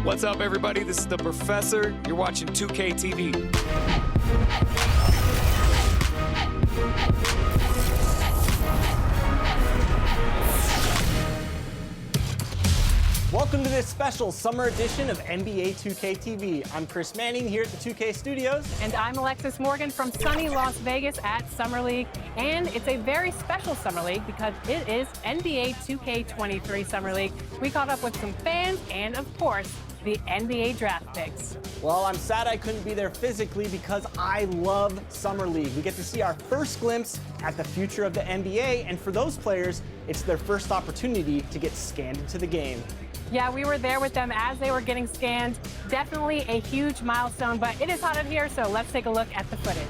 What's up, everybody? This is the Professor. You're watching 2K TV. Welcome to this special summer edition of NBA 2K TV. I'm Chris Manning here at the 2K Studios. And I'm Alexis Morgan from sunny Las Vegas at Summer League. And it's a very special Summer League because it is NBA 2K23 Summer League. We caught up with some fans and, of course, the NBA draft picks. Well, I'm sad I couldn't be there physically because I love Summer League. We get to see our first glimpse at the future of the NBA, and for those players, it's their first opportunity to get scanned into the game. Yeah, we were there with them as they were getting scanned. Definitely a huge milestone, but it is hot in here, so let's take a look at the footage.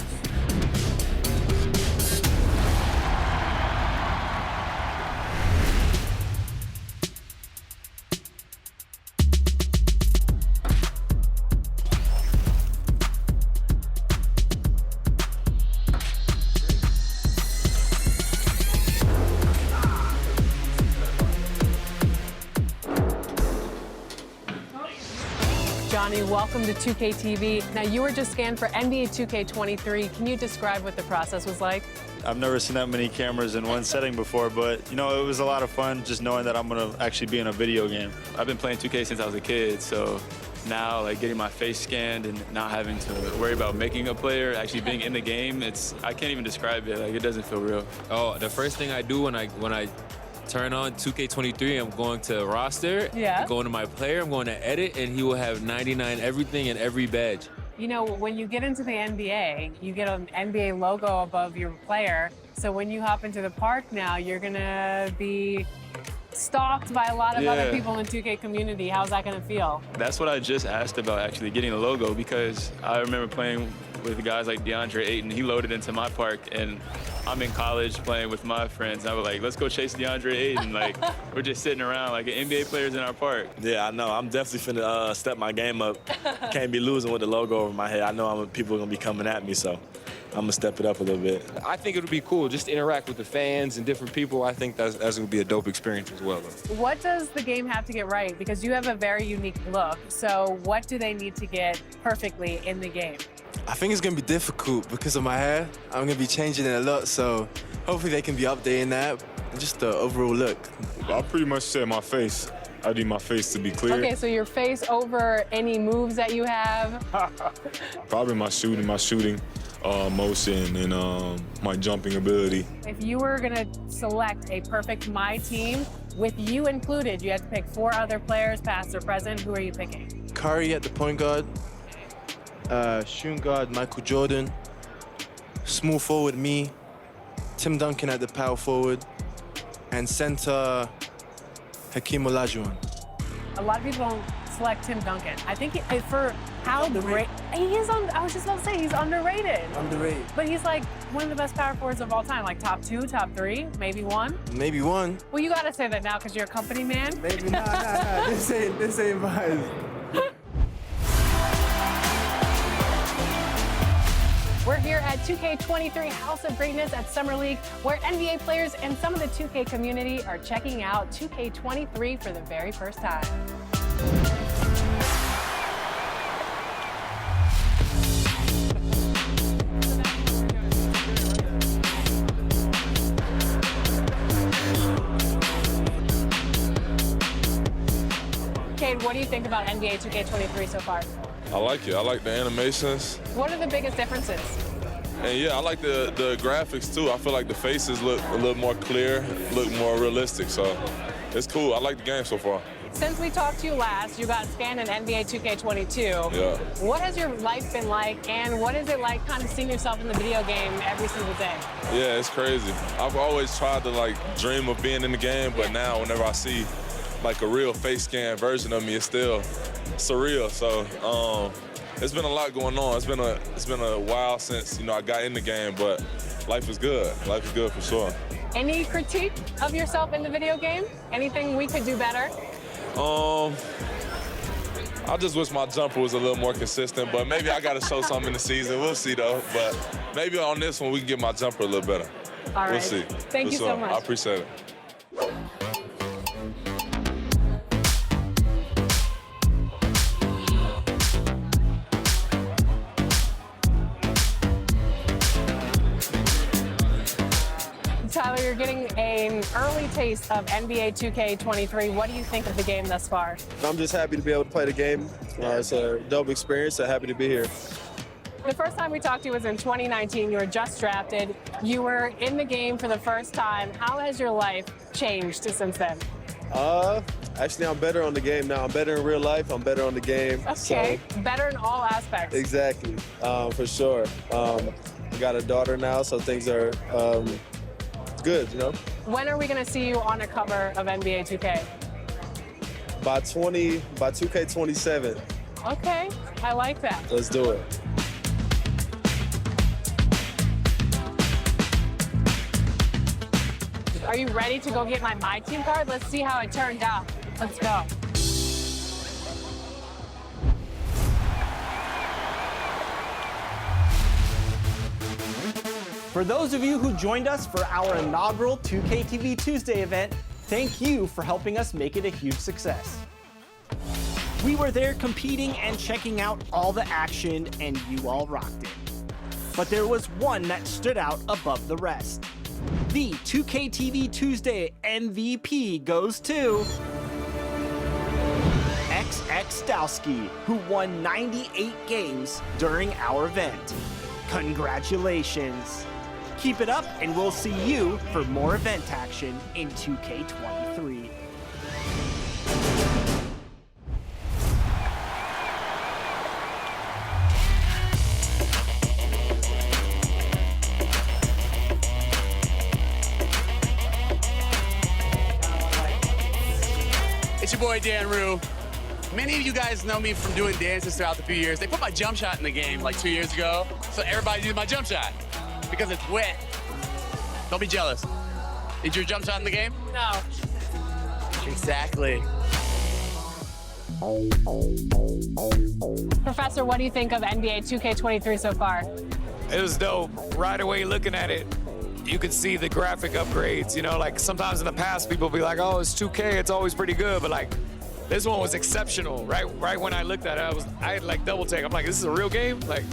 Johnny, welcome to 2K TV. Now, you were just scanned for NBA 2K23. Can you describe what the process was like? I've never seen that many cameras in one setting before, but, you know, it was a lot of fun just knowing that I'm going to actually be in a video game. I've been playing 2K since I was a kid, so now, like, getting my face scanned and not having to worry about making a player, actually being in the game, I can't even describe it. Like, it doesn't feel real. Oh, the first thing I do when I turn on 2K23, I'm going to roster, I'm going to my player, I'm going to edit, and he will have 99 everything and every badge. You know, when you get into the NBA, you get an NBA logo above your player. So when you hop into the park now, you're gonna be stalked by a lot of other people in the 2K community. How's that gonna feel? That's what I just asked about, actually, getting a logo, because I remember playing with guys like DeAndre Ayton. He loaded into my park, and I'm in college playing with my friends. I was like, let's go chase DeAndre Ayton. Like, we're just sitting around like NBA players in our park. Yeah, I know. I'm definitely finna step my game up. Can't be losing with the logo over my head. I know people are gonna be coming at me, so I'm gonna step it up a little bit. I think it would be cool just to interact with the fans and different people. I think that's gonna be a dope experience as well, though. What does the game have to get right? Because you have a very unique look. So what do they need to get perfectly in the game? I think it's gonna be difficult because of my hair. I'm gonna be changing it a lot, so hopefully they can be updating that and just the overall look. I pretty much said my face. I need my face to be clear. Okay, so your face over any moves that you have? Probably my shooting motion and my jumping ability. If you were gonna select a perfect My Team, with you included, you had to pick 4 other players, past or present. Who are you picking? Curry at the point guard, shooting guard Michael Jordan, small forward me, Tim Duncan at the power forward, and center Hakeem Olajuwon. A lot of people don't select Tim Duncan. I think for how great he is, I was just about to say he's underrated. Underrated. But he's like one of the best power forwards of all time, like top 2, top 3, maybe 1. Maybe 1. Well, you gotta say that now because you're a company man. Maybe nah. This ain't mine. We're here at 2K23 House of Greatness at Summer League, where NBA players and some of the 2K community are checking out 2K23 for the very first time. Cade, what do you think about NBA 2K23 so far? I like it. I like the animations. What are the biggest differences? And yeah, I like the graphics too. I feel like the faces look a little more clear, look more realistic. So it's cool. I like the game so far. Since we talked to you last, you got scanned in NBA 2K22. Yeah. What has your life been like, and what is it like kind of seeing yourself in the video game every single day? Yeah, it's crazy. I've always tried to like dream of being in the game, but now whenever I see like a real face scan version of me, it's still surreal. So it's been a lot going on. It's been a while since I got in the game, but life is good. Life is good for sure. Any critique of yourself in the video game? Anything we could do better? I just wish my jumper was a little more consistent, but maybe I got to show something in the season. We'll see, though. But maybe on this one, we can get my jumper a little better. All right. We'll see. Thank you so much. I appreciate it. an early taste of NBA 2K23. What do you think of the game thus far? I'm just happy to be able to play the game. It's a dope experience, so happy to be here. The first time we talked to you was in 2019. You were just drafted. You were in the game for the first time. How has your life changed since then? Actually, I'm better on the game now. I'm better in real life. I'm better on the game. Okay, so, better in all aspects. Exactly, for sure. I got a daughter now, so things are good, you know? When are we going to see you on a cover of NBA 2K? By 2K27. Okay, I like that. Let's do it. Are you ready to go get my team card? Let's see how it turned out. Let's go. For those of you who joined us for our inaugural 2K TV Tuesday event, thank you for helping us make it a huge success. We were there competing and checking out all the action, and you all rocked it. But there was one that stood out above the rest. The 2K TV Tuesday MVP goes to XX Dowski, who won 98 games during our event. Congratulations! Keep it up, and we'll see you for more event action in 2K23. It's your boy Dan Rue. Many of you guys know me from doing dances throughout the few years. They put my jump shot in the game like 2 years ago, so everybody uses my jump shot because it's wet. Don't be jealous. Is your jump shot in the game? No. Exactly. Professor, what do you think of NBA 2K23 so far? It was dope. Right away looking at it, you could see the graphic upgrades. You know, like sometimes in the past people be like, oh, it's 2K, it's always pretty good, but like this one was exceptional. Right when I looked at it, I had like double take. I'm like, this is a real game? Like.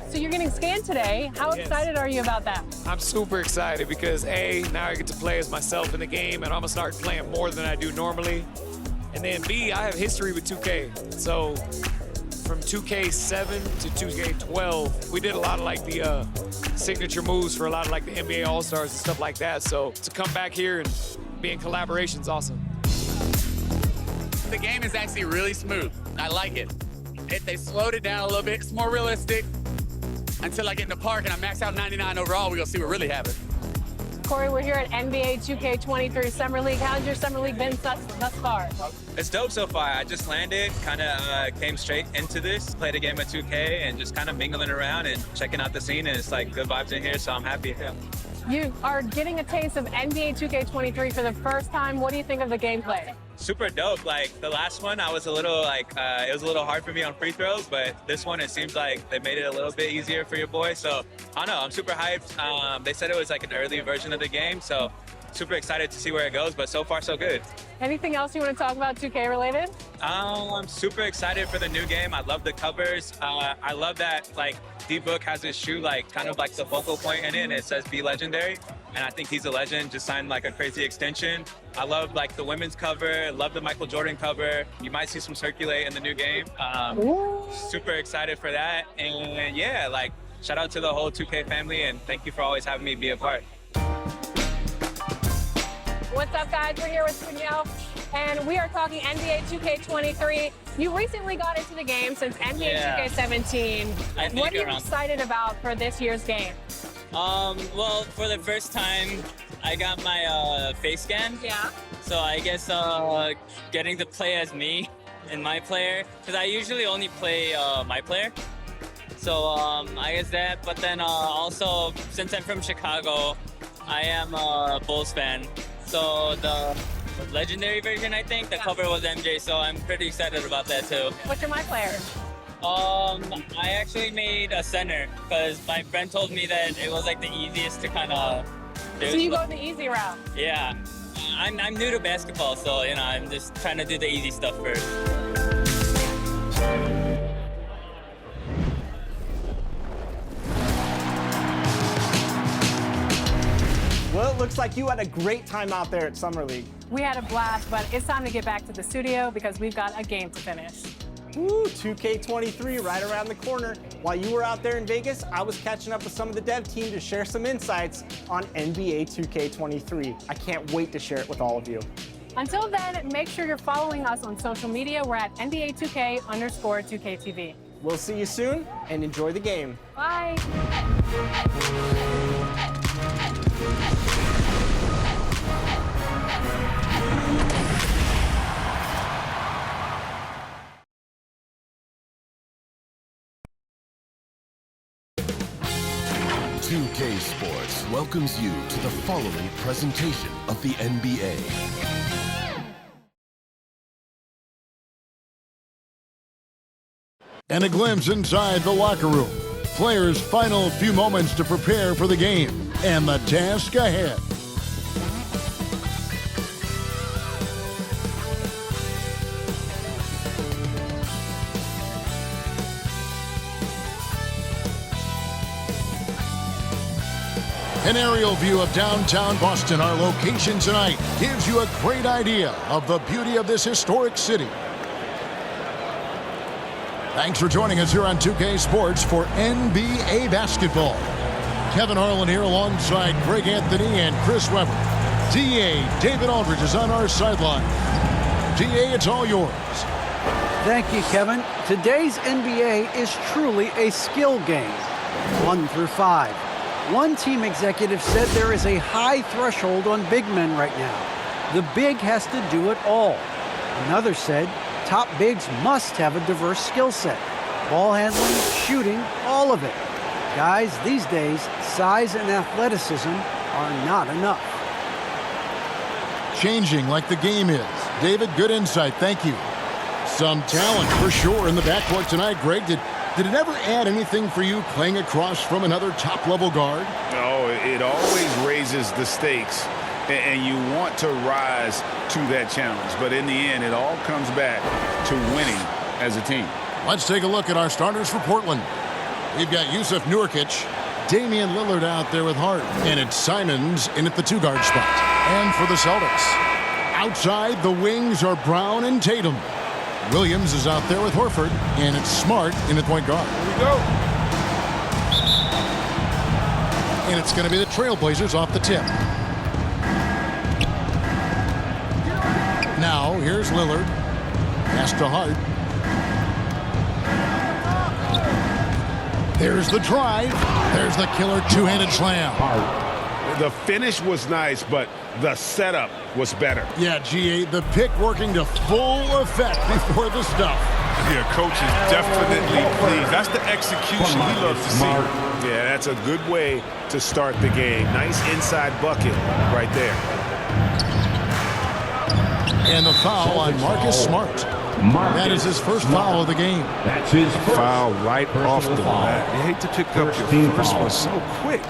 So you're getting scanned today. How excited are you about that? I'm super excited because A, now I get to play as myself in the game, and I'm gonna start playing more than I do normally. And then B, I have history with 2K. So from 2K7 to 2K12, we did a lot of like the signature moves for a lot of like the NBA All-Stars and stuff like that. So to come back here and be in collaboration is awesome. The game is actually really smooth. I like it. They slowed it down a little bit. It's more realistic until I get in the park and I max out 99 overall. We're gonna see what really happens. Corey, we're here at NBA 2K23 Summer League. How's your Summer League been thus far? It's dope so far. I just landed, kind of came straight into this, played a game of 2K, and just kind of mingling around and checking out the scene, and it's like good vibes in here, so I'm happy. Yeah. You are getting a taste of NBA 2K23 for the first time. What do you think of the gameplay? Super dope. Like the last one, I was a little like, it was a little hard for me on free throws, but this one, it seems like they made it a little bit easier for your boy. So I don't know, I'm super hyped. They said it was like an early version of the game, so super excited to see where it goes, but so far so good. Anything else you want to talk about 2K related? I'm super excited for the new game. I love the covers. I love that like D-Book has his shoe like kind of like the focal point in it, and it says "Be Legendary." And I think he's a legend, just signed like a crazy extension. I love like the women's cover, love the Michael Jordan cover. You might see some circulate in the new game. Super excited for that. And yeah, like shout out to the whole 2K family, and thank you for always having me be a part. What's up, guys? We're here with Danielle, and we are talking NBA 2K23. You recently got into the game since NBA 2K17. What are you excited about for this year's game? Well, for the first time, I got my face scan. Yeah. So I guess getting to play as me and my player, because I usually only play my player. So I guess that, but then also, since I'm from Chicago, I am a Bulls fan. So the legendary version, I think, the cover was MJ, so I'm pretty excited about that too. What's your my player? I actually made a center because my friend told me that it was like the easiest to kind of do. So you go the easy route? Yeah. I'm new to basketball, so you know, I'm just trying to do the easy stuff first. Well, looks like you had a great time out there at Summer League. We had a blast, but it's time to get back to the studio because we've got a game to finish. Woo, 2K23 right around the corner. While you were out there in Vegas, I was catching up with some of the dev team to share some insights on NBA 2K23. I can't wait to share it with all of you. Until then, make sure you're following us on social media. We're at NBA 2K_2KTV. We'll see you soon, and enjoy the game. Bye. 2K Sports welcomes you to the following presentation of the NBA. And a glimpse inside the locker room. Players' final few moments to prepare for the game and the task ahead. An aerial view of downtown Boston, our location tonight, gives you a great idea of the beauty of this historic city. Thanks for joining us here on 2K Sports for NBA basketball. Kevin Harlan here alongside Greg Anthony and Chris Webber. DA David Aldridge is on our sideline. DA, it's all yours. Thank you, Kevin. Today's NBA is truly a skill game, 1 through 5. One team executive said there is a high threshold on big men right now. The big has to do it all. Another said top bigs must have a diverse skill set. Ball handling, shooting, all of it. Guys, these days, size and athleticism are not enough. Changing like the game is. David, good insight. Thank you. Some talent for sure in the backcourt tonight. Greg, did it ever add anything for you playing across from another top-level guard? No, it always raises the stakes, and you want to rise to that challenge. But in the end, it all comes back to winning as a team. Let's take a look at our starters for Portland. We've got Yusuf Nurkic, Damian Lillard out there with Hart, and it's Simons in at the 2-guard spot. And for the Celtics, outside the wings are Brown and Tatum. Williams is out there with Horford, and it's Smart in the point guard. Here we go. And it's going to be the Trailblazers off the tip. Now, here's Lillard. Pass to Hart. There's the drive. There's the killer two-handed slam. The finish was nice, but the setup was better. Yeah, GA, the pick working to full effect before the stuff. Yeah, coach is definitely pleased. That's the execution he loves to see. Yeah, that's a good way to start the game. Nice inside bucket right there. And the foul on Marcus Smart. That is his first foul of the game. That's his foul right off the bat. You hate to pick up your first one so quick.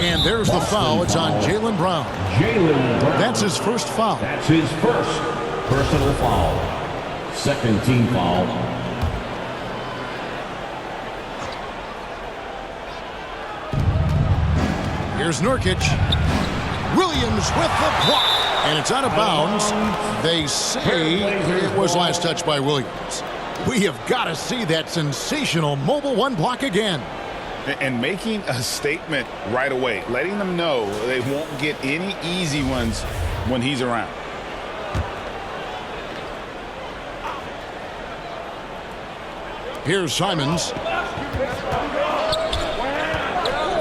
And there's the foul. It's on Jaylen Brown. That's his first foul. That's his first personal foul. Second team foul. Here's Nurkic. Williams with the block. And it's out of bounds. They say it was last touched by Williams. We have got to see that sensational mobile one block again. And making a statement right away, letting them know they won't get any easy ones when he's around. Here's Simons.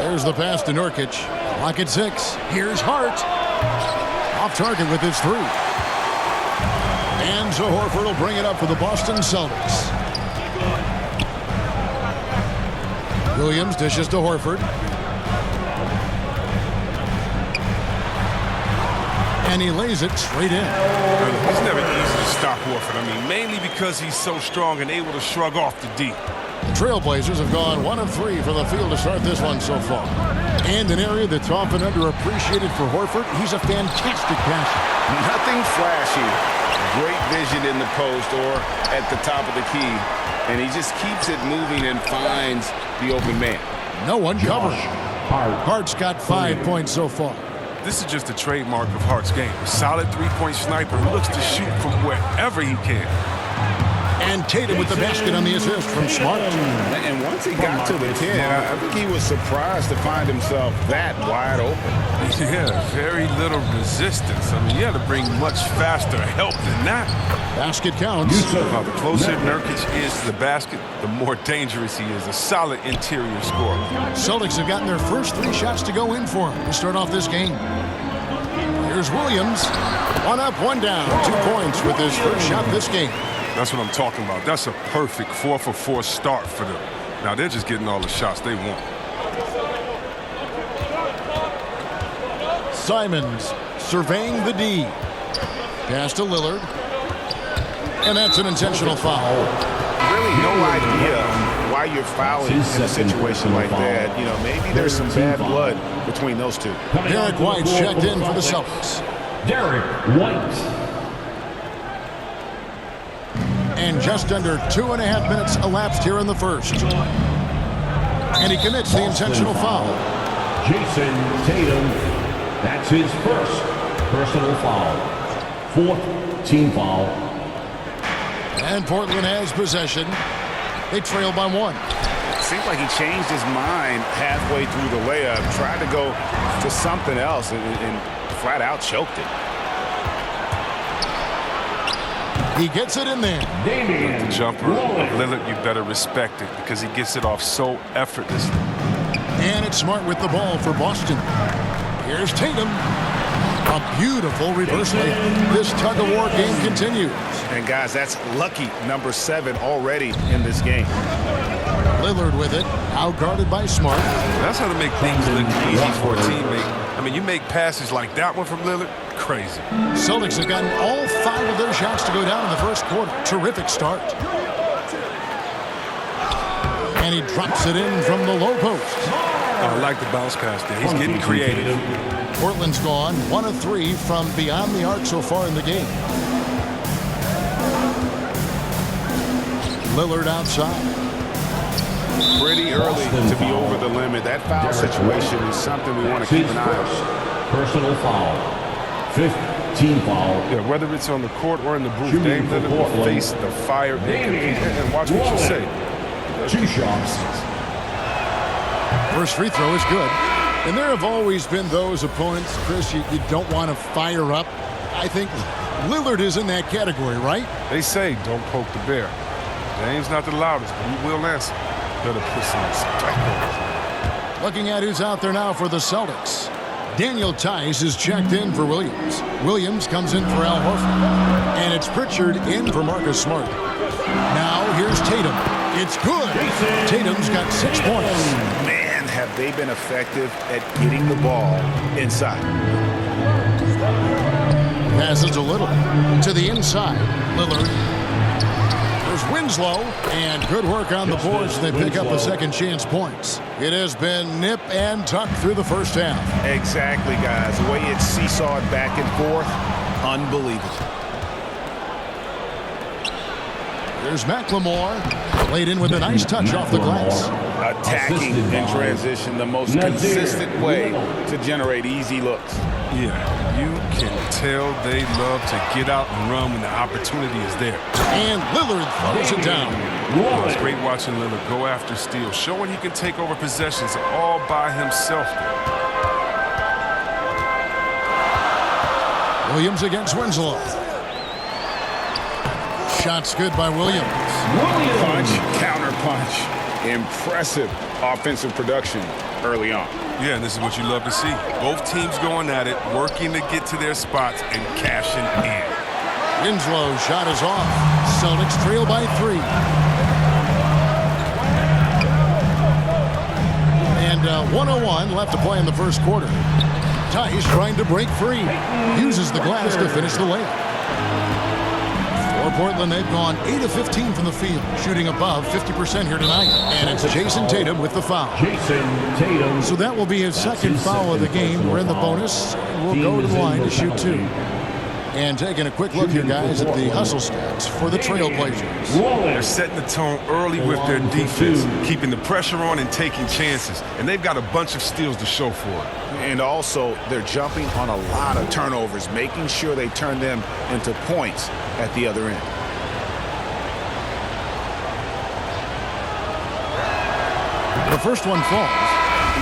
There's the pass to Nurkic. Clock at 6. Here's Hart. Off target with his 3. And so Horford will bring it up for the Boston Celtics. Williams dishes to Horford. And he lays it straight in. It's never easy to stop Horford. I mean, mainly because he's so strong and able to shrug off the D. The Trailblazers have gone 1 of 3 from the field to start this one so far. And an area that's often underappreciated for Horford, he's a fantastic passer. Nothing flashy. Great vision in the post or at the top of the key. And he just keeps it moving and finds the open man. No one covering. Hart's got 5 points so far. This is just a trademark of Hart's game. A solid three-point sniper who looks to shoot from wherever he can. And Tatum with the basket on the assist from Smart. And once he got to the 10, I think he was surprised to find himself that wide open. Yeah, very little resistance. I mean, you had to bring much faster help than that. Basket counts. The closer Nurkic is to the basket, the more dangerous he is. A solid interior scorer. Celtics have gotten their first 3 shots to go in for him to start off this game. Here's Williams. 1 up, 1 down. 2 points with his first shot this game. That's what I'm talking about. That's a perfect 4 for 4 start for them. Now they're just getting all the shots they want. Simons surveying the D. Pass to Lillard. And that's an intentional foul. Really no idea why you're fouling in a situation like that. You know, maybe there's some bad blood between those two. Derek White's checked in for the Celtics. Derek White. And just under 2.5 minutes elapsed here in the first. And he commits the intentional foul. Jason Tatum. That's his first personal foul. 4th team foul. And Portland has possession. They trail by 1. It seemed like he changed his mind halfway through the layup, tried to go to something else, and flat out choked it. He gets it in there. The jumper of Lillard, you better respect it because he gets it off so effortlessly. And it's Smart with the ball for Boston. Here's Tatum. A beautiful reverse layup. This tug-of-war game continues. And guys, that's lucky number 7 already in this game. Lillard with it, out guarded by Smart. That's how to make things look easy for a teammate. I mean, you make passes like that one from Lillard, crazy. Celtics have gotten all 5 of their shots to go down in the first quarter. Terrific start. And he drops it in from the low post. I like the bounce pass there. He's getting creative. Portland's gone 1 of 3 from beyond the arc so far in the game. Lillard outside. Pretty early to be over the limit. That foul situation is something we want to keep an eye on. Personal foul. 5th team foul. Yeah, whether it's on the court or in the booth, Dame Lillard will face the fire and watch what you say. 2 shots. First free throw is good. And there have always been those opponents, Chris, you don't want to fire up. I think Lillard is in that category, right? They say don't poke the bear. Dame's not the loudest, but he will answer. Better put some respect on it. Looking at who's out there now for the Celtics. Daniel Tice is checked in for Williams. Williams comes in for Al Horford. And it's Pritchard in for Marcus Smart. Now here's Tatum. It's good. Tatum's got 6 points. Man, have they been effective at getting the ball inside. Passes a little to the inside. Lillard. There's Winslow, and good work on the boards. They pick up the second chance points. It has been nip and tuck through the first half. Exactly, guys. The way it's seesawed back and forth, unbelievable. There's McLemore, laid in with a nice touch off the glass. Attacking in transition, the most consistent way to generate easy looks. Yeah, you can tell they love to get out and run when the opportunity is there. And Lillard throws it down. It's great watching Lillard go after steals, showing he can take over possessions all by himself. Williams against Winslow. Shots good by Williams. Punch, counter punch. Impressive offensive production early on. Yeah, and this is what you love to see. Both teams going at it, working to get to their spots and cashing in. Winslow's shot is off. Celtics trail by 3. And 1:01 left to play in the first quarter. Tice trying to break free. Uses the glass to finish the layup. 4 Portland, they've gone 8 of 15 from the field, shooting above 50% here tonight. And it's Jason Tatum with the foul. Tatum. So that will be his second foul of the game. We're in the bonus. We'll go to the line to shoot 2. And taking a quick look here, guys, at the hustle stats for the Trailblazers. They're setting the tone early with their defense, keeping the pressure on and taking chances. And they've got a bunch of steals to show for it. And also, they're jumping on a lot of turnovers, making sure they turn them into points at the other end. The first one falls.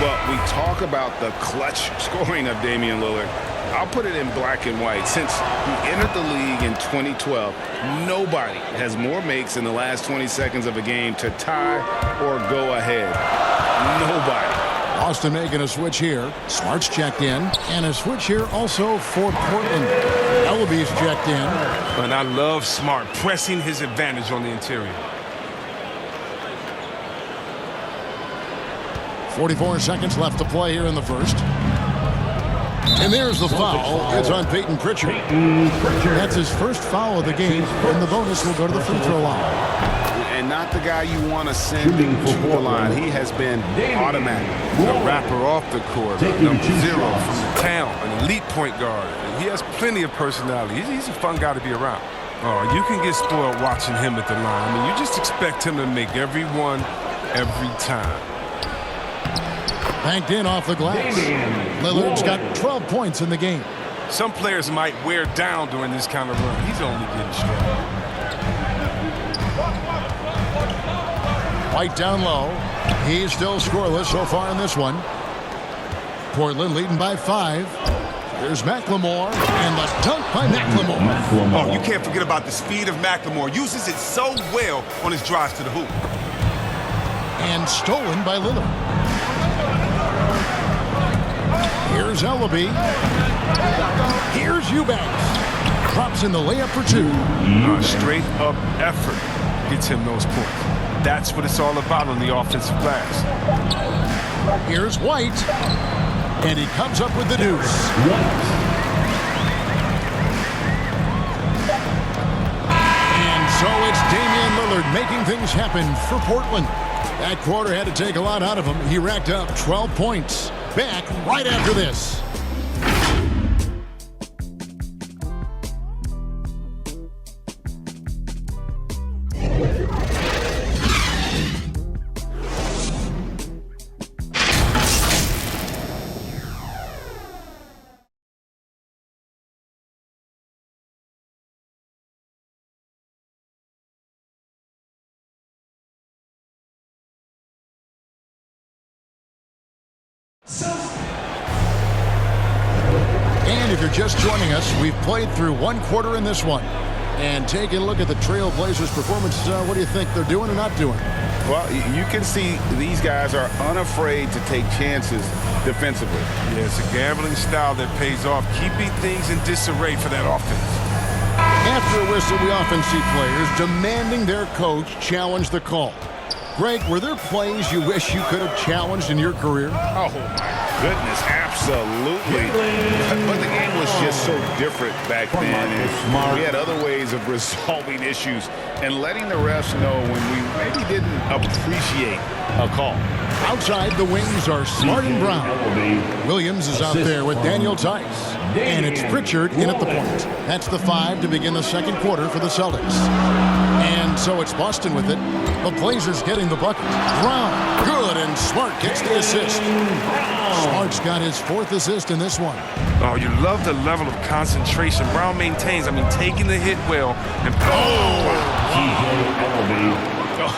Well, we talk about the clutch scoring of Damian Lillard. I'll put it in black and white. Since he entered the league in 2012, nobody has more makes in the last 20 seconds of a game to tie or go ahead. Nobody. Austin making a switch here. Smart's checked in. And a switch here also for Portland. Ellaby's checked in. And I love Smart pressing his advantage on the interior. 44 seconds left to play here in the first. And there's the foul. It's on Peyton Pritchard. That's his first foul of the game. And the bonus will go to the free throw line. And not the guy you want to send to the line. He has been automatic. A rapper off the court, number 0 from the town, an elite point guard. And he has plenty of personality. He's a fun guy to be around. Oh, you can get spoiled watching him at the line. I mean, you just expect him to make every one, every time. Banked in off the glass. Lillard's got 12 points in the game. Some players might wear down during this kind of run. He's only getting started. White down low. He's still scoreless so far in this one. Portland leading by 5. There's McLemore, and the dunk by McLemore. Oh, you can't forget about the speed of McLemore. Uses it so well on his drives to the hoop. And stolen by Lillard. Here's Ellaby. Here's Eubanks. Drops in the layup for 2. Straight up effort gets him those points. That's what it's all about on the offensive glass. Here's White. And he comes up with the deuce. And so it's Damian Lillard making things happen for Portland. That quarter had to take a lot out of him. He racked up 12 points. Back right after this. And if you're just joining us, we've played through one quarter in this one. And taking a look at the Trailblazers' performance, what do you think they're doing or not doing? Well, you can see these guys are unafraid to take chances defensively. Yeah, it's a gambling style that pays off, keeping things in disarray for that offense. After a whistle, we often see players demanding their coach challenge the call. Greg, were there plays you wish you could have challenged in your career? Oh, my goodness, absolutely. But the game was just so different back then. And we had other ways of resolving issues and letting the refs know when we maybe didn't appreciate a call. Outside, the wings are Smart and Brown. Williams is out there with Daniel Tice. And it's Pritchard in at the point. That's the 5 to begin the second quarter for the Celtics. And so it's Boston with it. The Blazers getting the bucket. Brown, good, and Smart gets the assist. Smart's got his 4th assist in this one. Oh, you love the level of concentration Brown maintains. I mean, taking the hit well and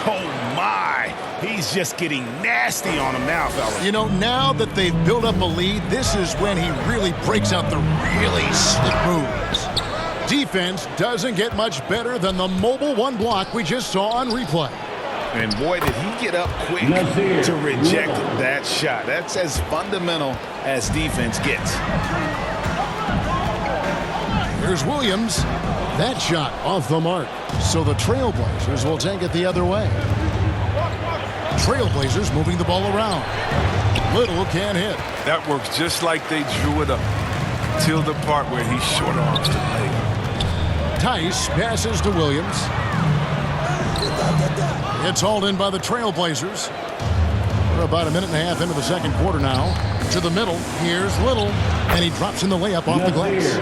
Oh, my. He's just getting nasty on him now, fellas. You know, now that they've built up a lead, this is when he really breaks out the really slick moves. Defense doesn't get much better than the mobile 1 block we just saw on replay. And boy, did he get up quick to reject that shot. That's as fundamental as defense gets. Here's Williams. That shot off the mark. So the Trailblazers will take it the other way. Trailblazers moving the ball around. Little can't hit. that works just like they drew it up. Till the part where he short arms the leg. Tice passes to Williams. It's hauled in by the Trailblazers. We're about a minute and a half into the second quarter now. To the middle. Here's Little. And he drops in the layup off the glass.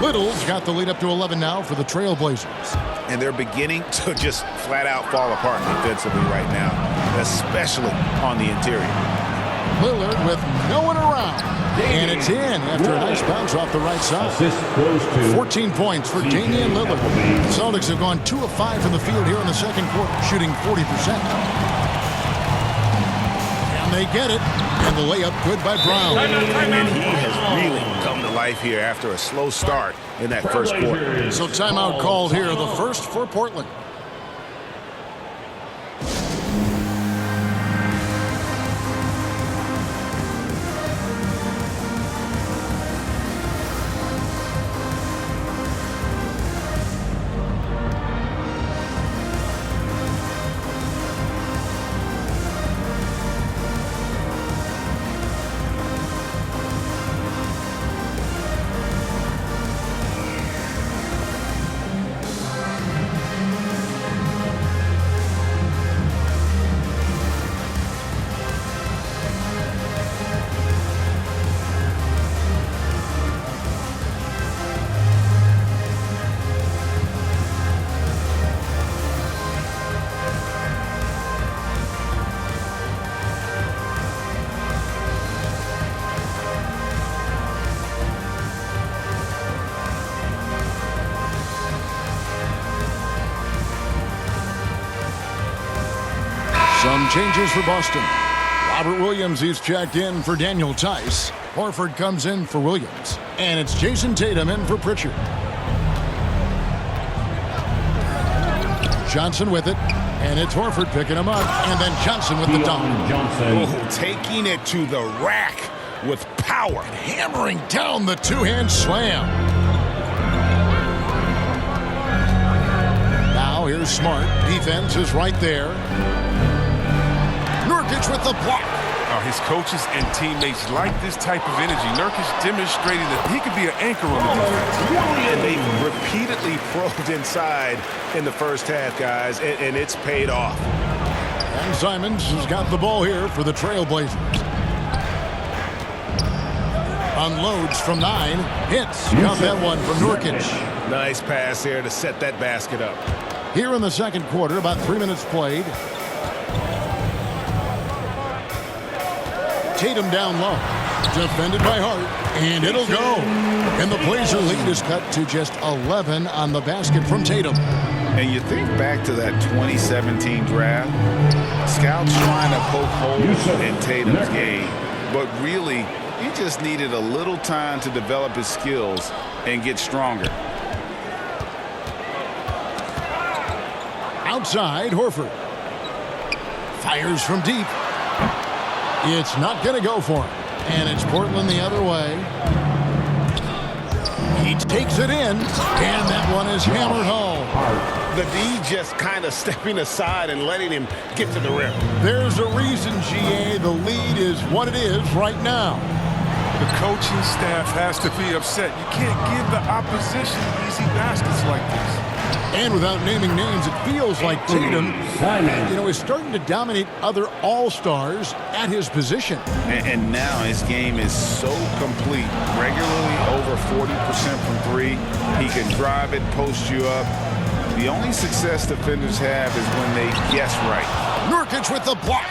Little's got the lead up to 11 now for the Trailblazers. And they're beginning to just flat out fall apart defensively right now, especially on the interior. Lillard with no one around. And it's in after a nice bounce off the right side. 14 points for Damian Lillard. The Celtics have gone 2 of 5 from the field here in the second quarter, shooting 40%. And they get it. And the layup good by Brown. And he has really come to life here after a slow start in that first quarter. So timeout called here, the first for Portland. Some changes for Boston. Robert Williams is checked in for Daniel Tice. Horford comes in for Williams. And it's Jason Tatum in for Pritchard. Johnson with it. And it's Horford picking him up. And then Johnson with the dunk. Oh, taking it to the rack with power. Hammering down the two-hand slam. Now here's Smart. Defense is right there. Nurkic with the block. His coaches and teammates like this type of energy. Nurkic demonstrating that he could be an anchor on the defense. And they've repeatedly probed inside in the first half, guys, and it's paid off. And Simons has got the ball here for the Trailblazers. Unloads from 9. Hits. Got that one from Nurkic. Nice pass here to set that basket up. Here in the second quarter, about 3 minutes played. Tatum down low. Defended by Hart. And it'll go. And the Blazer lead is cut to just 11 on the basket from Tatum. And you think back to that 2017 draft, scouts trying to poke holes in Tatum's game. But really, he just needed a little time to develop his skills and get stronger. Outside, Horford. Fires from deep. It's not going to go for him. And it's Portland the other way. He takes it in. And that one is hammered home. The D just kind of stepping aside and letting him get to the rim. There's a reason, GA, the lead is what it is right now. The coaching staff has to be upset. You can't give the opposition easy baskets like this. And without naming names, it feels like Tatum, is starting to dominate other all-stars at his position. And now his game is so complete. Regularly over 40% from 3. He can drive it, post you up. The only success defenders have is when they guess right. Nurkic with the block.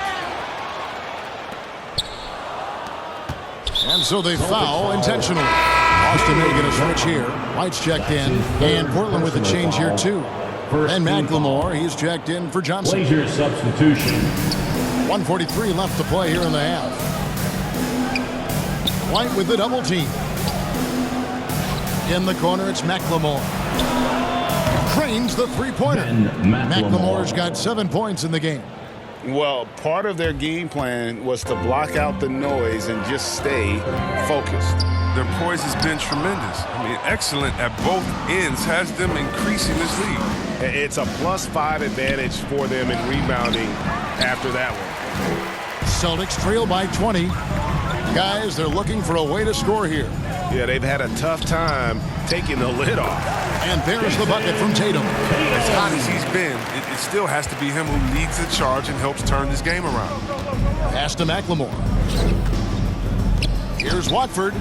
And so they foul intentionally. Boston may get a switch here. White's checked in. And Portland with a change here, too. And McLemore, he's checked in for Johnson. Blazer substitution. 1:43 left to play here in the half. White with the double team. In the corner, it's McLemore. Cranes the three-pointer. McLemore's got 7 points in the game. Well, part of their game plan was to block out the noise and just stay focused. Their poise has been tremendous. I mean, excellent at both ends, has them increasing this lead. It's a +5 advantage for them in rebounding after that one. Celtics trail by 20. Guys, they're looking for a way to score here. Yeah, they've had a tough time taking the lid off. And there's the bucket from Tatum. As hot as he's been, it still has to be him who leads the charge and helps turn this game around. Pass to McLemore. Here's Watford.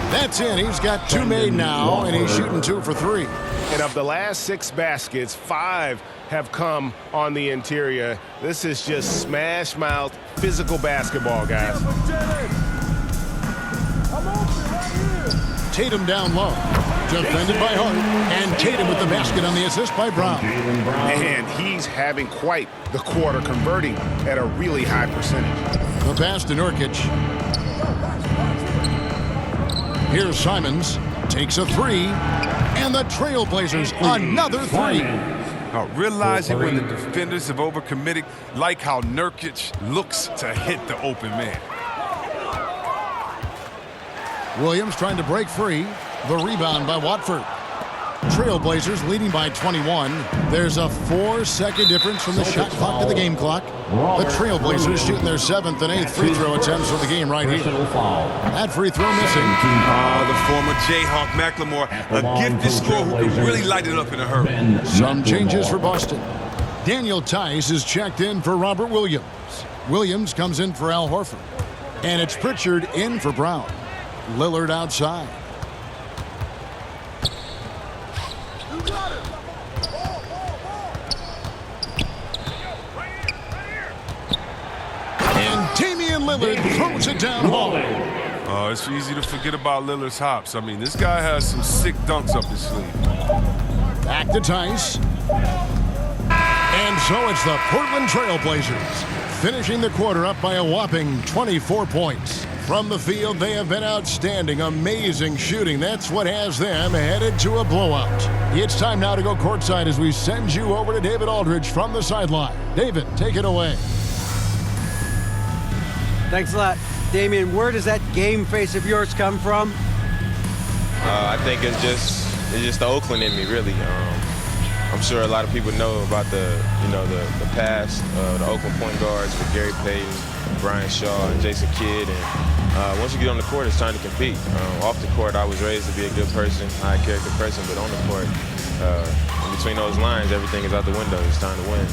That's in. He's got 2 made now, and he's shooting 2 for 3. And of the last 6 baskets, 5 have come on the interior. This is just smash mouth physical basketball, guys. Tatum down low. Defended by Hart. And Tatum with the basket on the assist by Brown. And he's having quite the quarter, converting at a really high percentage. The pass to Nurkic. Here's Simons. Takes a 3. And the Trailblazers another 3. Realizing when the defenders have overcommitted, like how Nurkic looks to hit the open man. Williams trying to break free. The rebound by Watford. Trailblazers leading by 21. There's a 4-second difference from the shot clock to the game clock. The Trailblazers shooting their 7th and 8th free throw attempts of the game right here. That free throw missing. The former Jayhawk McLemore, a gifted scorer who can really light it up in a hurry. Some changes for Boston. Daniel Tice is checked in for Robert Williams. Williams comes in for Al Horford. And it's Pritchard in for Brown. Lillard outside. And Damian Lillard throws it down home. It's easy to forget about Lillard's hops. I mean, this guy has some sick dunks up his sleeve. Back to Tice. And so it's the Portland Trailblazers finishing the quarter up by a whopping 24 points. From the field, they have been outstanding, amazing shooting. That's what has them headed to a blowout. It's time now to go courtside as we send you over to David Aldridge from the sideline. David, take it away. Thanks a lot. Damian, where does that game face of yours come from? I think it's just the Oakland in me, really. I'm sure a lot of people know about the past, the Oakland point guards with Gary Payton, Brian Shaw, and Jason Kidd. And once you get on the court, it's time to compete. Off the court, I was raised to be a good person, high character person, but on the court, in between those lines, everything is out the window. It's time to win.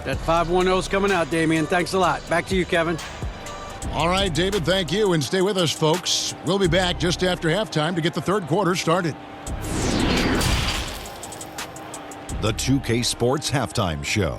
That 5-1-0's coming out, Damian. Thanks a lot. Back to you, Kevin. All right, David, thank you. And stay with us, folks. We'll be back just after halftime to get the third quarter started. The 2K Sports Halftime Show.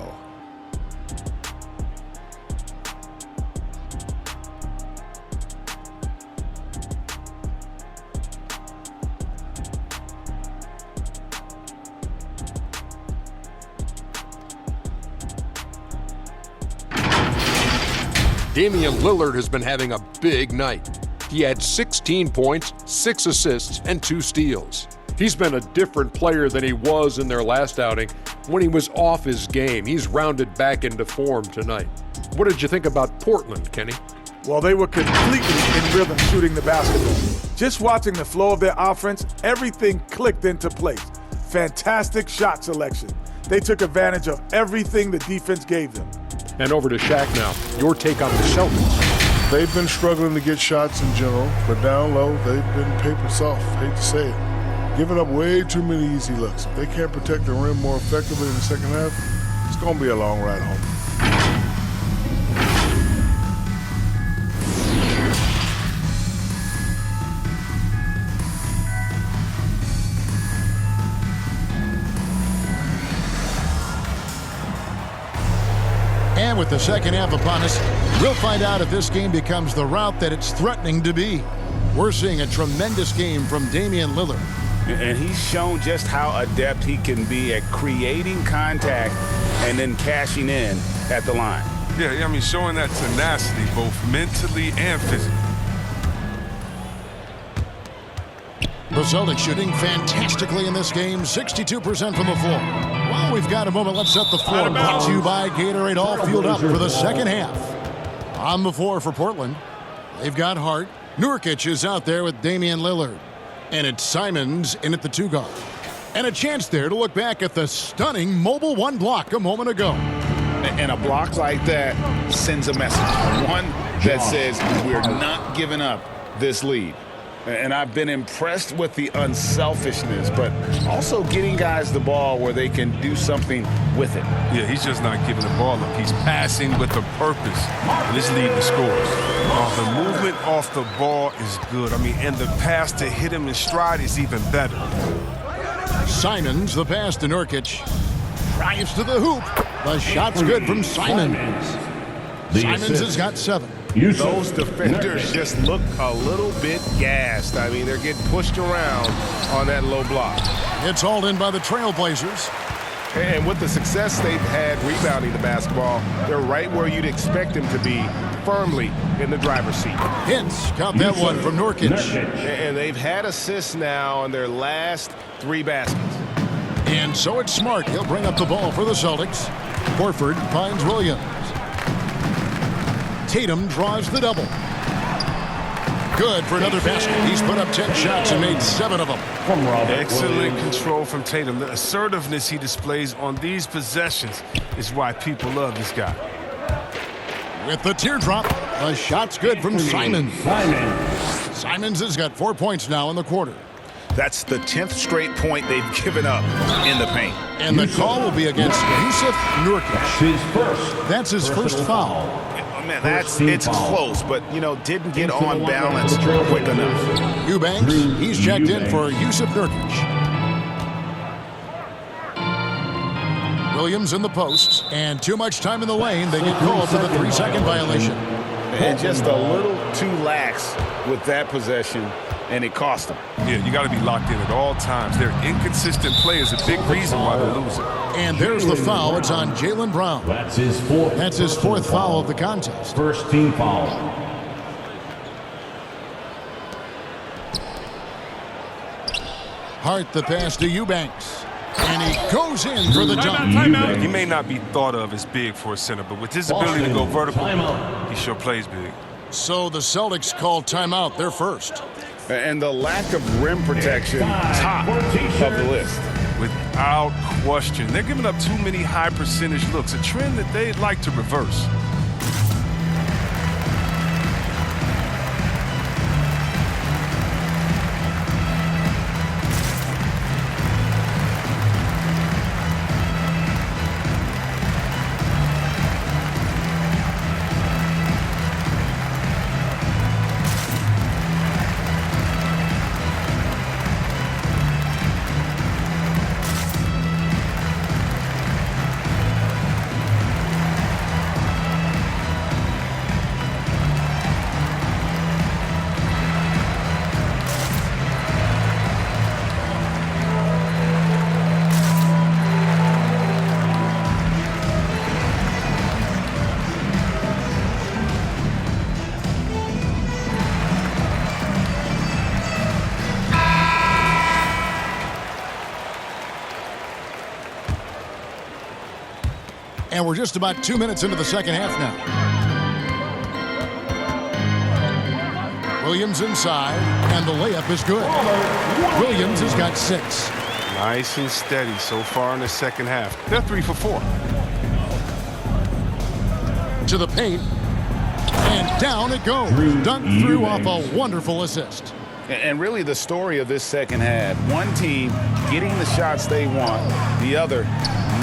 Damian Lillard has been having a big night. He had 16 points, 6 assists, and 2 steals. He's been a different player than he was in their last outing when he was off his game. He's rounded back into form tonight. What did you think about Portland, Kenny? Well, they were completely in rhythm shooting the basketball. Just watching the flow of their offense, everything clicked into place. Fantastic shot selection. They took advantage of everything the defense gave them. And over to Shaq now. Your take on the Celtics. They've been struggling to get shots in general, but down low, they've been paper soft. Hate to say it. Giving up way too many easy looks. If they can't protect the rim more effectively in the second half, it's going to be a long ride home. And with the second half upon us, we'll find out if this game becomes the route that it's threatening to be. We're seeing a tremendous game from Damian Lillard. And he's shown just how adept he can be at creating contact and then cashing in at the line. Yeah, I mean, showing that tenacity both mentally and physically. The Celtics shooting fantastically in this game, 62% from the floor. Well, we've got a moment. Let's set the floor. Brought to you by Gatorade, all fueled up for the second half. On the floor for Portland, they've got Hart. Nurkic is out there with Damian Lillard. And it's Simons in at the 2 guard. And a chance there to look back at the stunning mobile 1 block a moment ago. And a block like that sends a message. One that says we're not giving up this lead. And I've been impressed with the unselfishness, but also getting guys the ball where they can do something with it. Yeah, he's just not giving the ball up. He's passing with a purpose, and it's leading to scores. The movement off the ball is good. I mean, and the pass to hit him in stride is even better. Simons, the pass to Nurkic. Drives to the hoop. The shot's good from Simons. Simons has got 7. Those defenders just look a little bit gassed. I mean, they're getting pushed around on that low block. It's hauled in by the Trailblazers. And with the success they've had rebounding the basketball, they're right where you'd expect them to be, firmly in the driver's seat. Hintz got that one from Nurkic. And they've had assists now on their last 3 baskets. And so it's Smart. He'll bring up the ball for the Celtics. Horford finds Williams. Tatum draws the double. Good for another basket. He's put up 10 shots and made 7 of them. Excellent control from Tatum. The assertiveness he displays on these possessions is why people love this guy. With the teardrop, the shot's good from Simons. Simons has got 4 points now in the quarter. That's the 10th straight point they've given up in the paint. And the call will be against Jusuf Nurkic. That's his first foul. Man, it's close, but, you know, didn't get on balance quick enough. Eubanks, he's checked in for Jusuf Nurkic. Williams in the post, and too much time in the lane. They get called for the 3-second violation. And just a little too lax with that possession, and it cost them. Yeah, you got to be locked in at all times. Their inconsistent play is a big reason why they're losing. And there's the foul. It's on Jaylen Brown. That's his 4th. That's his 4th foul of the contest. First team foul. Hart the pass to Eubanks. And he goes in for the dunk. He may not be thought of as big for a center, but with his ability to go vertical, he sure plays big. So the Celtics call timeout, their first. And the lack of rim protection, top of the list. Without question. They're giving up too many high percentage looks, a trend that they'd like to reverse. And we're just about 2 minutes into the second half now. Williams inside, and the layup is good. Williams has got 6. Nice and steady so far in the second half. They're 3 for 4. To the paint, and down it goes. Dunked through off a wonderful assist. And really the story of this second half, one team getting the shots they want, the other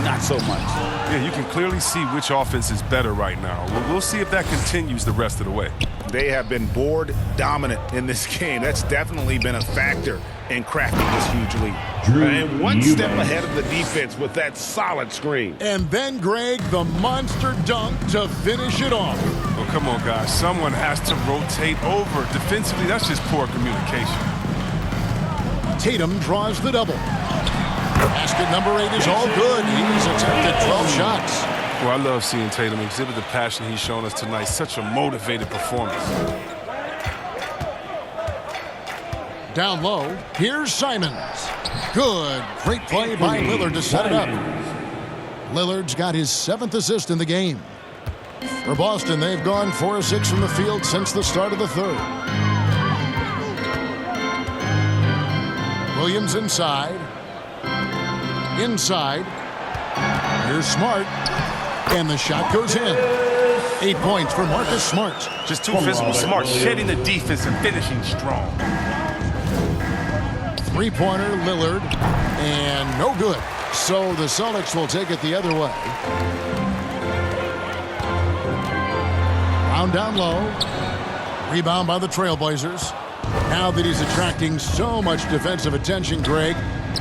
not so much. Yeah, you can clearly see which offense is better right now. We'll see if that continues the rest of the way. They have been board dominant in this game. That's definitely been a factor in crafting this huge lead. And one step ahead of the defense with that solid screen. And then, Greg, the monster dunk to finish it off. Well, come on, guys. Someone has to rotate over. Defensively, that's just poor communication. Tatum draws the double. Basket number 8 is all good. He's attempted 12 shots. Well, I love seeing Tatum exhibit the passion he's shown us tonight. Such a motivated performance. Down low, here's Simons. Good. Great play by Lillard to set it up. Lillard's got his 7th assist in the game. For Boston, they've gone 4 of 6 from the field since the start of the third. Williams inside. Inside. Here's Smart. And the shot goes in. 8 points for Marcus Smart. Just too physical. Smart shedding the defense and finishing strong. Three-pointer, Lillard, and no good. So the Celtics will take it the other way. Brown down low. Rebound by the Trailblazers. Now that he's attracting so much defensive attention, Greg,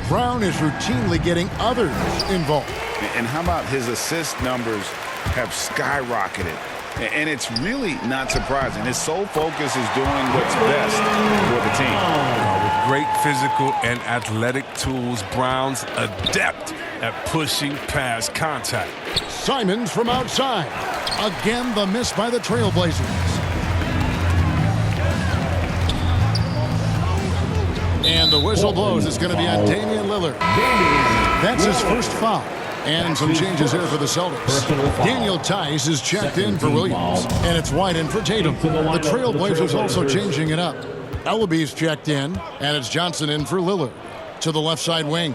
Brown is routinely getting others involved. And how about his assist numbers have skyrocketed? And it's really not surprising. His sole focus is doing what's best for the team. With great physical and athletic tools, Brown's adept at pushing past contact. Simons from outside. Again, the miss by the Trailblazers. And the whistle blows. It's going to be on Damian Lillard. That's his first foul. And some changes here for the Celtics. Daniel Tice is checked in for Williams. And it's White for Tatum. The Trailblazers also changing it up. Ellaby's checked in. And it's Johnson in for Lillard. To the left side wing.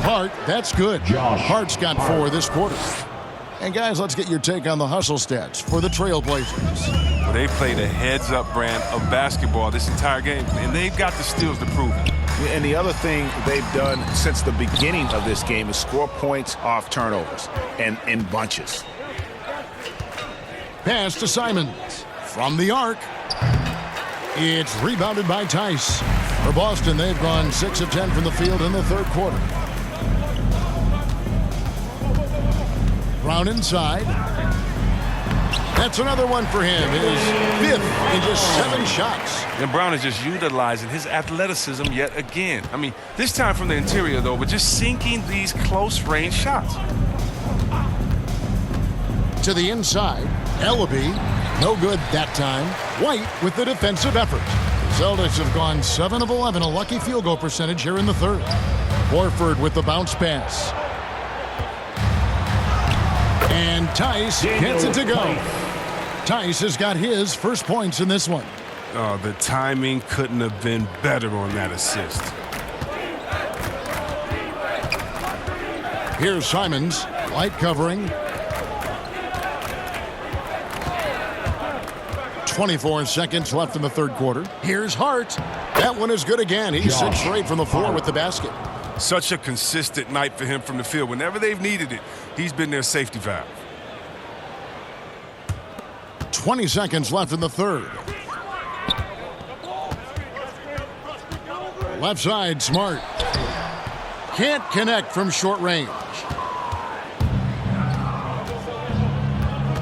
Hart, that's good. Hart's got 4 this quarter. And guys, let's get your take on the hustle stats for the Trailblazers. Well, they played a heads-up brand of basketball this entire game, and they've got the steals to prove it. And the other thing they've done since the beginning of this game is score points off turnovers and in bunches. Pass to Simons. From the arc. It's rebounded by Tice. For Boston, they've gone 6 of 10 from the field in the third quarter. Brown inside. That's another one for him. His 5th in just 7 shots. And Brown is just utilizing his athleticism yet again. I mean, this time from the interior, though, but just sinking these close-range shots. To the inside. Ellaby, no good that time. White with the defensive effort. The Celtics have gone 7 of 11, a lucky field goal percentage here in the third. Horford with the bounce pass. And Tice gets it to go. Tice has got his first points in this one. Oh, the timing couldn't have been better on that assist. Here's Simons, light covering. 24 seconds left in the third quarter. Here's Hart. That one is good again. He's 6 straight from the floor with the basket. Such a consistent night for him from the field. Whenever they've needed it, he's been their safety valve. 20 seconds left in the third. Left side, Smart. Can't connect from short range.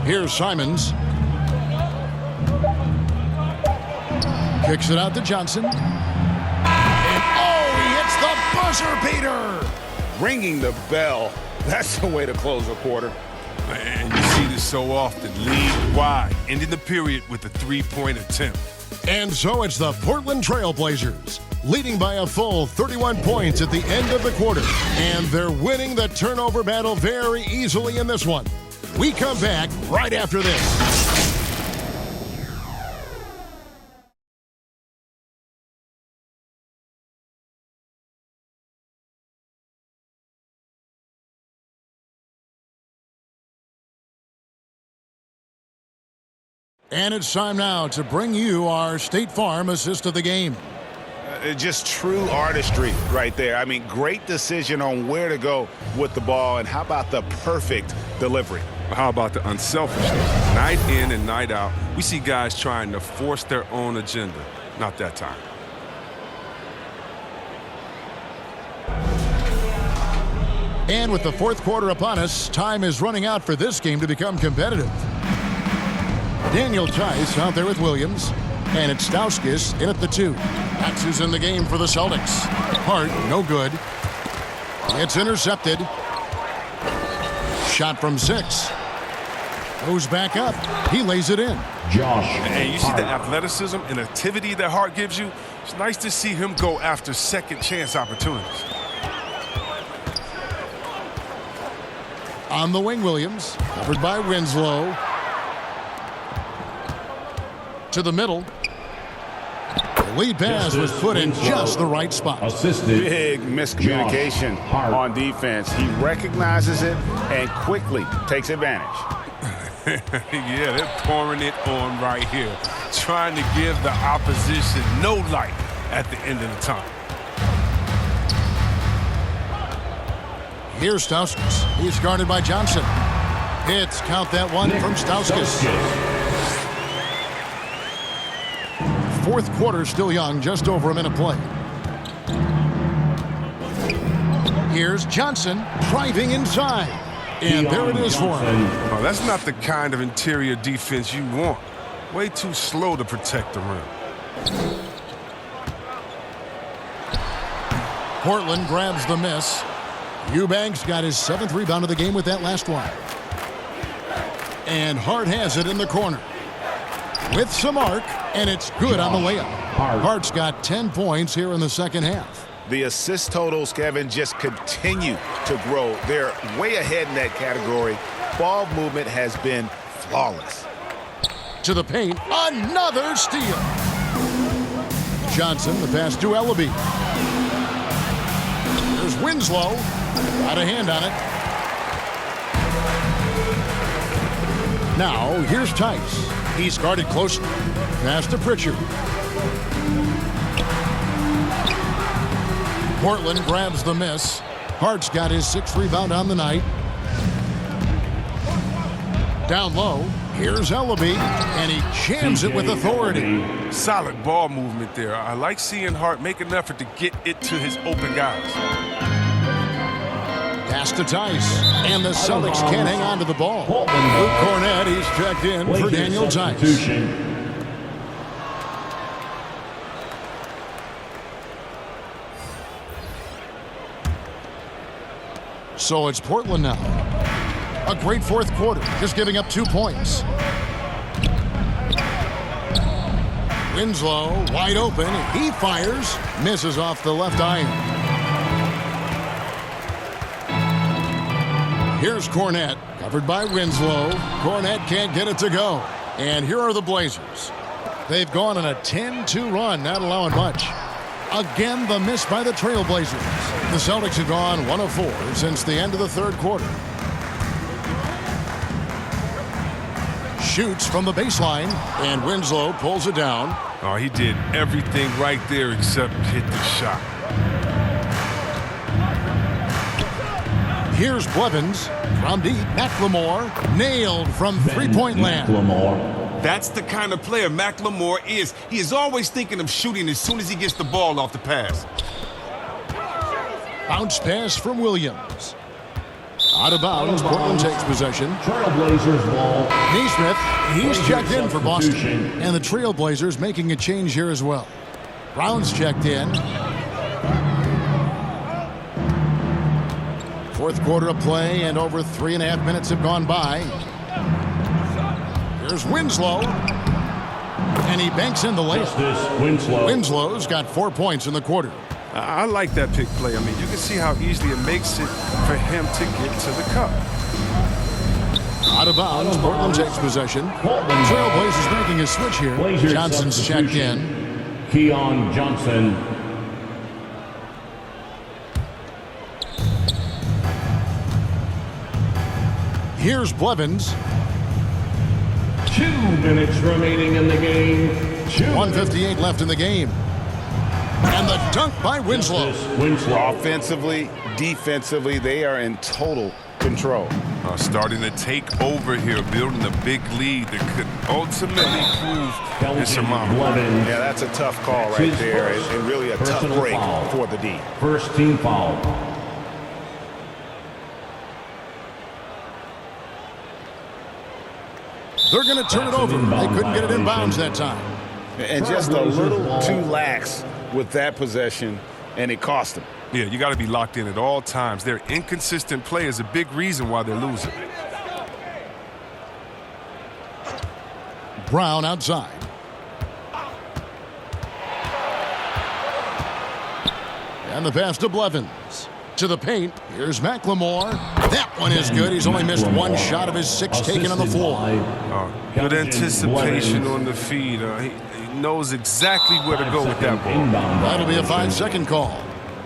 Here's Simons. Kicks it out to Johnson. And he hits the buzzer beater. Ringing the bell. That's the way to close a quarter. And you see this so often. Lead wide, ending the period with a 3-point attempt. And so it's the Portland Trailblazers, leading by a full 31 points at the end of the quarter. And they're winning the turnover battle very easily in this one. We come back right after this. And it's time now to bring you our State Farm assist of the game. Just true artistry right there. I mean, great decision on where to go with the ball, and how about the perfect delivery? How about the unselfishness? Night in and night out, we see guys trying to force their own agenda. Not that time. And with the fourth quarter upon us, time is running out for this game to become competitive. Daniel Tice out there with Williams. And it's Stauskas in at the 2. That's who's in the game for the Celtics. Hart, no good. It's intercepted. Shot from 6. Goes back up. He lays it in. And you see the athleticism and activity that Hart gives you? It's nice to see him go after second chance opportunities. On the wing, Williams. Covered by Winslow. To the middle. The lead pass was put in just the right spot. Big miscommunication on defense. He recognizes it and quickly takes advantage. Yeah, they're pouring it on right here. Trying to give the opposition no light at the end of the time. Here's Stauskas. He's guarded by Johnson. Hits, count that one from Stauskas. Fourth quarter still young, just over a minute play. Here's Johnson driving inside. And there it is for him. Oh, that's not the kind of interior defense you want. Way too slow to protect the rim. Portland grabs the miss. Eubanks got his 7th rebound of the game with that last one. And Hart has it in the corner. With some arc, and it's good on the layup. Hart's got 10 points here in the second half. The assist totals, Kevin, just continue to grow. They're way ahead in that category. Ball movement has been flawless. To the paint, another steal. Johnson, the pass to Ellaby. There's Winslow. Got a hand on it. Now, here's Tice. He's guarded closely. Pass to Pritchard. Portland grabs the miss. Hart's got his 6th rebound on the night. Down low, here's Ellaby, and he jams it with authority. Solid ball movement there. I like seeing Hart make an effort to get it to his open guys. Pass to Tice, and the Celtics can't hang on to the ball. Luke Cornett, he's checked in for Daniel Tice. So it's Portland now. A great fourth quarter, just giving up 2 points. Winslow, wide open. He fires, misses off the left iron. Here's Cornett, covered by Winslow. Cornett can't get it to go. And here are the Blazers. They've gone on a 10-2 run, not allowing much. Again, the miss by the Trailblazers. The Celtics have gone 1 of 4 since the end of the third quarter. Shoots from the baseline, and Winslow pulls it down. Oh, he did everything right there except hit the shot. Here's Blevins from deep. McLemore nailed from three-point land. That's the kind of player McLemore is. He is always thinking of shooting as soon as he gets the ball off the pass. Bounce pass from Williams. Out of bounds, Portland takes possession. Trailblazers ball. Neesmith, he's checked in for Boston. And the Trailblazers making a change here as well. Brown's checked in. Fourth quarter of play, and over 3.5 minutes have gone by. Here's Winslow. And he banks in the layup. Winslow's got 4 points in the quarter. I like that pick play. I mean, you can see how easily it makes it for him to get to the cup. Out of bounds, Portland takes possession. Trailblazers making a switch here. Johnson's checked in. Keon Johnson. Here's Blevins. 2 minutes remaining in the game. 1:58 left in the game. And the dunk by Winslow. Offensively, defensively, they are in total control. Starting to take over here, building a big lead that could ultimately prove insurmountable. Yeah, that's a tough call right there, and really a tough break for the D. First team foul. They're going to turn it over. They couldn't get it in bounds that time. And just a little too lax with that possession, and it cost them. Yeah, you got to be locked in at all times. Their inconsistent play is a big reason why they're losing. Brown outside. And the pass to Blevins. To the paint. Here's McLemore. That one is good. He's only missed 1 shot of his 6 taken on the floor. Good anticipation on the feed. He knows exactly where to go with that ball. That'll be a 5-second call.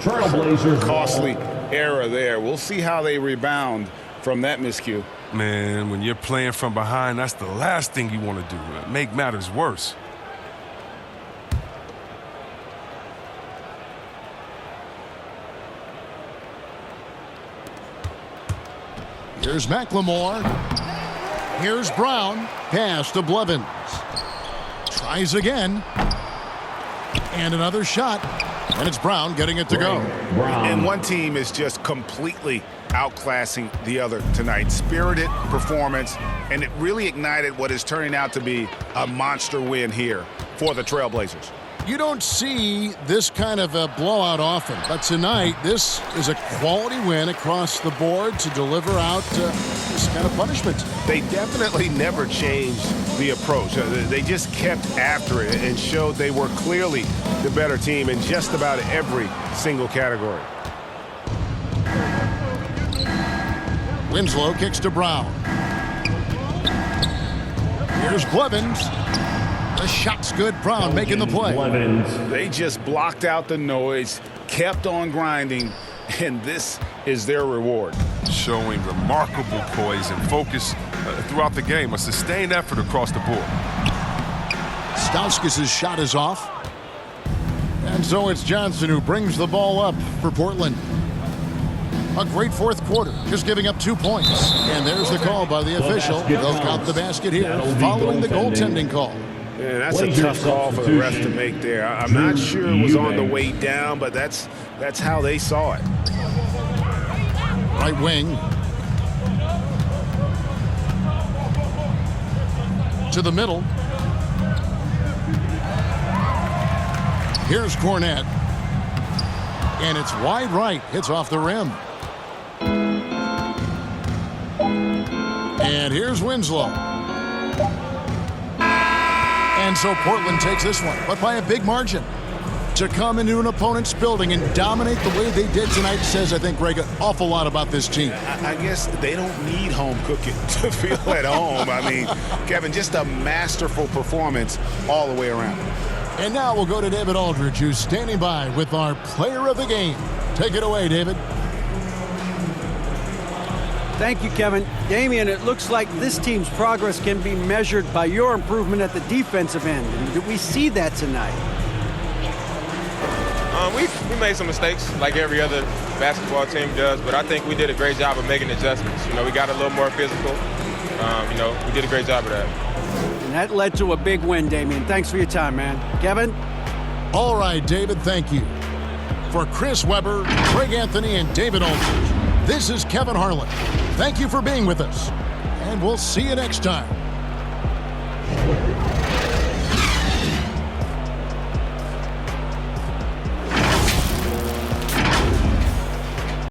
Trailblazers costly error there. We'll see how they rebound from that miscue. Man, when you're playing from behind, that's the last thing you want to do. Make matters worse. Here's McLemore. Here's Brown. Pass to Blevins. Tries again. And another shot. And it's Brown getting it to go. And one team is just completely outclassing the other tonight. Spirited performance, and it really ignited what is turning out to be a monster win here for the Trailblazers. You don't see this kind of a blowout often, but tonight this is a quality win across the board to deliver out this kind of punishment. They definitely never changed the approach. They just kept after it and showed they were clearly the better team in just about every single category. Winslow kicks to Brown. Here's Blevins. The shot's good. Brown making the play. They just blocked out the noise, kept on grinding, and this is their reward. Showing remarkable poise and focus throughout the game. A sustained effort across the board. Stauskas' shot is off. And so it's Johnson who brings the ball up for Portland. A great fourth quarter, just giving up 2 points. And there's the call by the official. They'll count the basket here following the goaltending call. Yeah, that's a tough call for the ref to make there. I'm not sure it was on the way down, but that's how they saw it. Right wing. To the middle. Here's Cornette. And it's wide right. Hits off the rim. And here's Winslow. And so Portland takes this one, but by a big margin. To come into an opponent's building and dominate the way they did tonight says, I think, Greg, an awful lot about this team. I guess they don't need home cooking to feel at home. I mean, Kevin, just a masterful performance all the way around. And now we'll go to David Aldridge, who's standing by with our player of the game. Take it away, David. Thank you, Kevin. Damian, it looks like this team's progress can be measured by your improvement at the defensive end. And did we see that tonight? We made some mistakes like every other basketball team does, but I think we did a great job of making adjustments. You know, we got a little more physical. You know, we did a great job of that. And that led to a big win, Damian. Thanks for your time, man. Kevin? All right, David, thank you. For Chris Webber, Craig Anthony, and David Aldridge, this is Kevin Harlan. Thank you for being with us, and we'll see you next time.